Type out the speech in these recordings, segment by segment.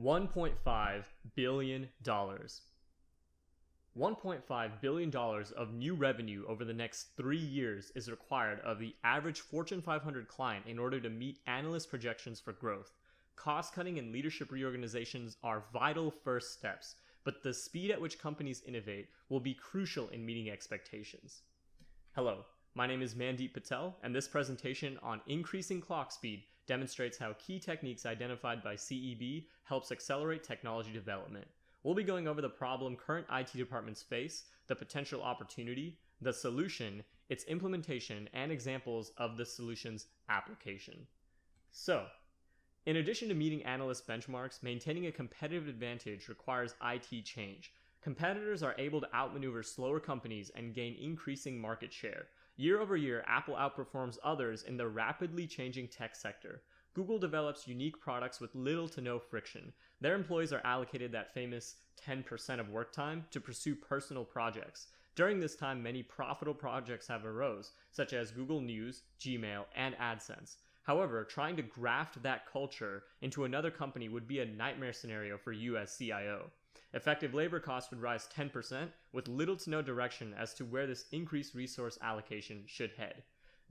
$1.5 billion. $1.5 billion of new revenue over the next 3 years is required of the average Fortune 500 client in order to meet analyst projections for growth. Cost-cutting and leadership reorganizations are vital first steps, but the speed at which companies innovate will be crucial in meeting expectations. Hello, my name is Mandeep Patel, and this presentation on increasing clock speed demonstrates how key techniques identified by CEB helps accelerate technology development. We'll be going over the problem current IT departments face, the potential opportunity, the solution, its implementation, and examples of the solution's application. So, in addition to meeting analyst benchmarks, maintaining a competitive advantage requires IT change. Competitors are able to outmaneuver slower companies and gain increasing market share. Year over year, Apple outperforms others in the rapidly changing tech sector. Google develops unique products with little to no friction. Their employees are allocated that famous 10% of work time to pursue personal projects. During this time, many profitable projects have arose, such as Google News, Gmail, and AdSense. However, trying to graft that culture into another company would be a nightmare scenario for you as CIO. Effective labor costs would rise 10%, with little to no direction as to where this increased resource allocation should head.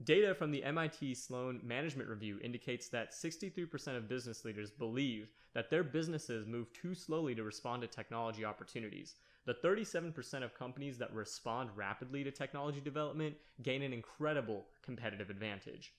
Data from the MIT Sloan Management Review indicates that 63% of business leaders believe that their businesses move too slowly to respond to technology opportunities. The 37% of companies that respond rapidly to technology development gain an incredible competitive advantage.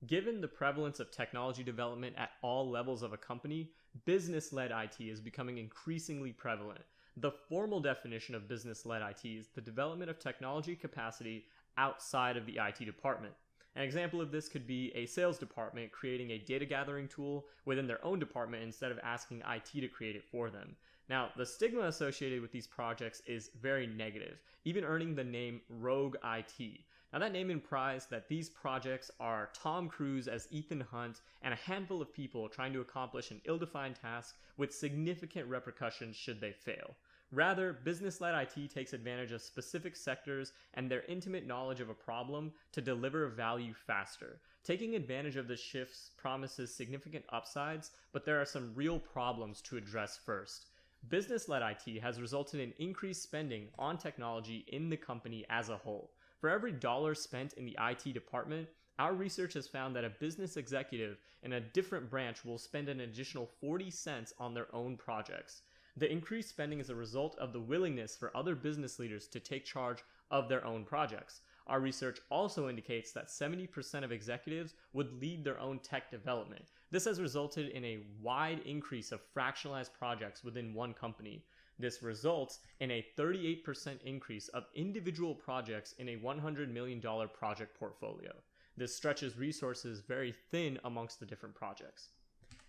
Given the prevalence of technology development at all levels of a company, business-led IT is becoming increasingly prevalent. The formal definition of business-led IT is the development of technology capacity outside of the IT department. An example of this could be a sales department creating a data gathering tool within their own department instead of asking IT to create it for them. Now, the stigma associated with these projects is very negative, even earning the name rogue IT. Now, that name implies that these projects are Tom Cruise as Ethan Hunt and a handful of people trying to accomplish an ill-defined task with significant repercussions should they fail. Rather, business-led IT takes advantage of specific sectors and their intimate knowledge of a problem to deliver value faster. Taking advantage of the shifts promises significant upsides, but there are some real problems to address first. Business-led IT has resulted in increased spending on technology in the company as a whole. For every dollar spent in the IT department, our research has found that a business executive in a different branch will spend an additional 40 cents on their own projects. The increased spending is a result of the willingness for other business leaders to take charge of their own projects. Our research also indicates that 70% of executives would lead their own tech development. This has resulted in a wide increase of fractionalized projects within one company. This results in a 38% increase of individual projects in a $100 million project portfolio. This stretches resources very thin amongst the different projects.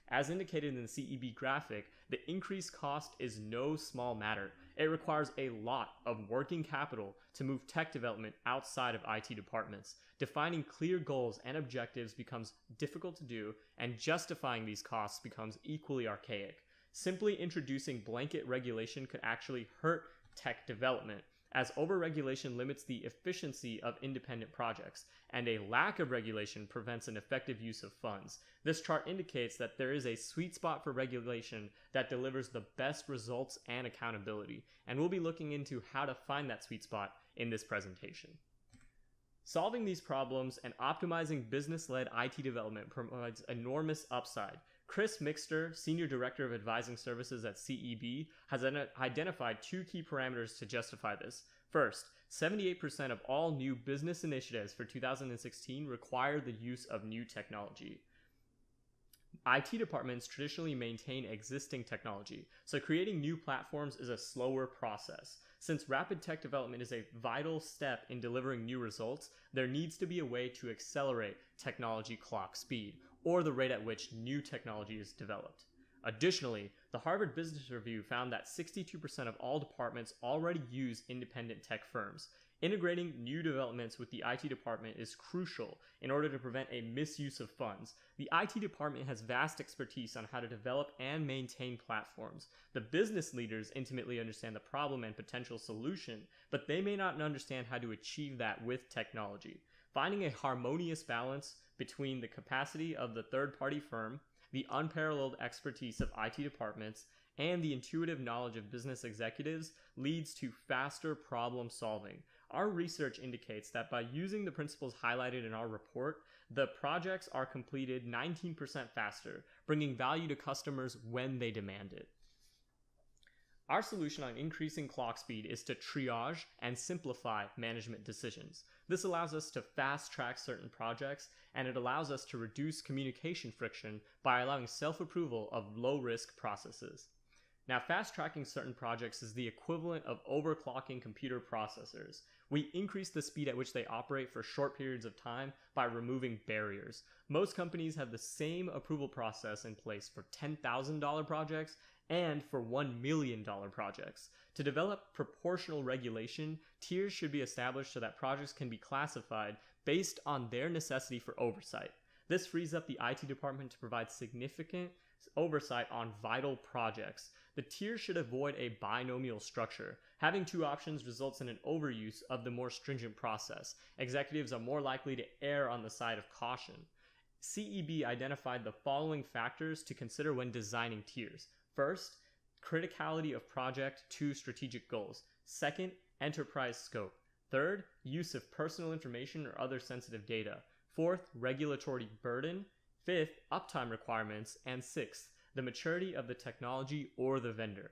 As indicated in the CEB graphic, the increased cost is no small matter. It requires a lot of working capital to move tech development outside of IT departments. Defining clear goals and objectives becomes difficult to do, and justifying these costs becomes equally archaic. Simply introducing blanket regulation could actually hurt tech development, as overregulation limits the efficiency of independent projects, and a lack of regulation prevents an effective use of funds. This chart indicates that there is a sweet spot for regulation that delivers the best results and accountability, and we'll be looking into how to find that sweet spot in this presentation. Solving these problems and optimizing business-led IT development provides enormous upside. Chris Mixter, Senior Director of Advising Services at CEB, has identified two key parameters to justify this. First, 78% of all new business initiatives for 2016 require the use of new technology. IT departments traditionally maintain existing technology, so creating new platforms is a slower process. Since rapid tech development is a vital step in delivering new results, there needs to be a way to accelerate technology clock speed, or the rate at which new technology is developed. Additionally, the Harvard Business Review found that 62% of all departments already use independent tech firms. Integrating new developments with the IT department is crucial in order to prevent a misuse of funds. The IT department has vast expertise on how to develop and maintain platforms. The business leaders intimately understand the problem and potential solution, but they may not understand how to achieve that with technology. Finding a harmonious balance between the capacity of the third-party firm, the unparalleled expertise of IT departments, and the intuitive knowledge of business executives leads to faster problem solving. Our research indicates that by using the principles highlighted in our report, the projects are completed 19% faster, bringing value to customers when they demand it. Our solution on increasing clock speed is to triage and simplify management decisions. This allows us to fast track certain projects, and it allows us to reduce communication friction by allowing self-approval of low-risk processes. Now, fast tracking certain projects is the equivalent of overclocking computer processors. We increase the speed at which they operate for short periods of time by removing barriers. Most companies have the same approval process in place for $10,000 projects and for $1 million projects. To develop proportional regulation, tiers should be established so that projects can be classified based on their necessity for oversight. This frees up the IT department to provide significant oversight on vital projects. The tiers should avoid a binomial structure. Having two options results in an overuse of the more stringent process. Executives are more likely to err on the side of caution. CEB identified the following factors to consider when designing tiers. First, criticality of project to strategic goals. Second, enterprise scope. Third, use of personal information or other sensitive data. Fourth, regulatory burden. Fifth, uptime requirements. And sixth, the maturity of the technology or the vendor.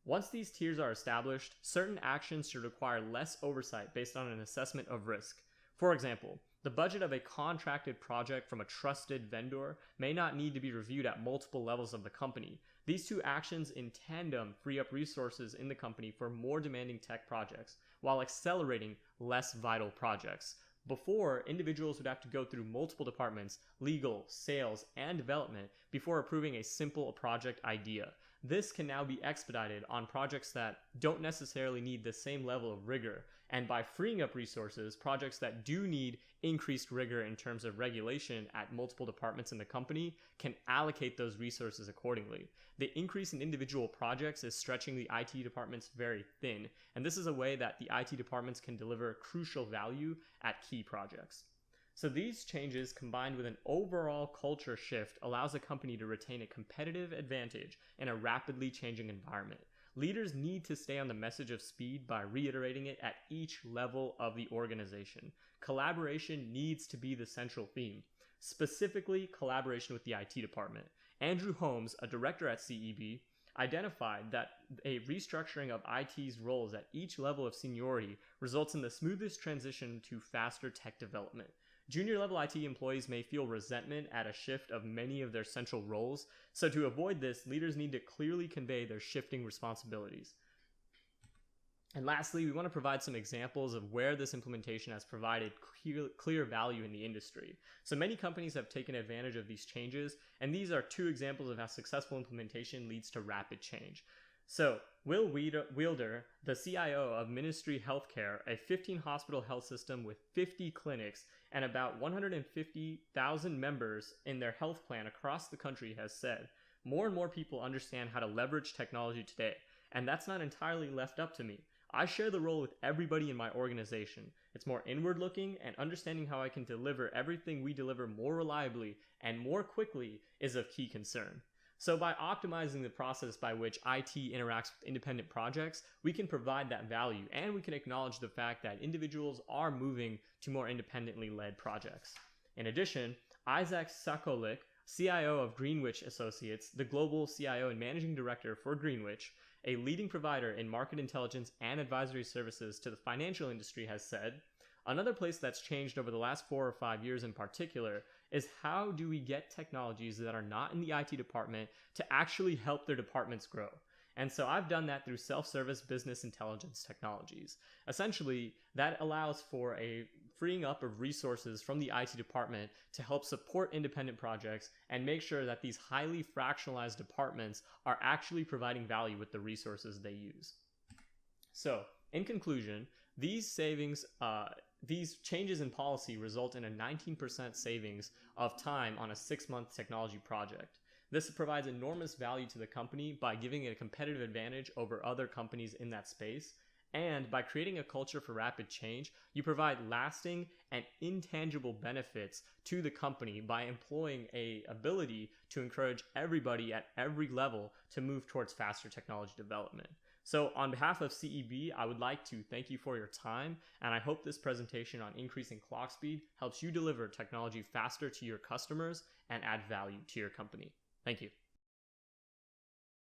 Once these tiers are established, certain actions should require less oversight based on an assessment of risk. For example, the budget of a contracted project from a trusted vendor may not need to be reviewed at multiple levels of the company. These two actions in tandem free up resources in the company for more demanding tech projects, while accelerating less vital projects. Before, individuals would have to go through multiple departments, legal, sales, and development, before approving a simple project idea. This can now be expedited on projects that don't necessarily need the same level of rigor, and by freeing up resources, projects that do need increased rigor in terms of regulation at multiple departments in the company can allocate those resources accordingly. The increase in individual projects is stretching the IT departments very thin, and this is a way that the IT departments can deliver crucial value at key projects. So these changes, combined with an overall culture shift, allows a company to retain a competitive advantage in a rapidly changing environment. Leaders need to stay on the message of speed by reiterating it at each level of the organization. Collaboration needs to be the central theme, specifically collaboration with the IT department. Andrew Holmes, a director at CEB, identified that a restructuring of IT's roles at each level of seniority results in the smoothest transition to faster tech development. Junior level IT employees may feel resentment at a shift of many of their central roles, so to avoid this, leaders need to clearly convey their shifting responsibilities. And lastly, we want to provide some examples of where this implementation has provided clear value in the industry. So many companies have taken advantage of these changes, and these are two examples of how successful implementation leads to rapid change. So, Will Wielder, the CIO of Ministry Healthcare, a 15-hospital health system with 50 clinics and about 150,000 members in their health plan across the country, has said, "More and more people understand how to leverage technology today, and that's not entirely left up to me. I share the role with everybody in my organization. It's more inward-looking, and understanding how I can deliver everything we deliver more reliably and more quickly is of key concern." So by optimizing the process by which IT interacts with independent projects, we can provide that value, and we can acknowledge the fact that individuals are moving to more independently led projects. In addition, Isaac Sakolik, CIO of Greenwich Associates, the global CIO and managing director for Greenwich, a leading provider in market intelligence and advisory services to the financial industry, has said, "Another place that's changed over the last 4 or 5 years in particular is how do we get technologies that are not in the IT department to actually help their departments grow. And so I've done that through self-service business intelligence technologies. Essentially, that allows for a freeing up of resources from the IT department to help support independent projects and make sure that these highly fractionalized departments are actually providing value with the resources they use." So, in conclusion, these changes in policy result in a 19% savings of time on a 6-month technology project. This provides enormous value to the company by giving it a competitive advantage over other companies in that space, And by creating a culture for rapid change, you provide lasting and intangible benefits to the company by employing an ability to encourage everybody at every level to move towards faster technology development. So on behalf of CEB, I would like to thank you for your time, and I hope this presentation on increasing clock speed helps you deliver technology faster to your customers and add value to your company. Thank you.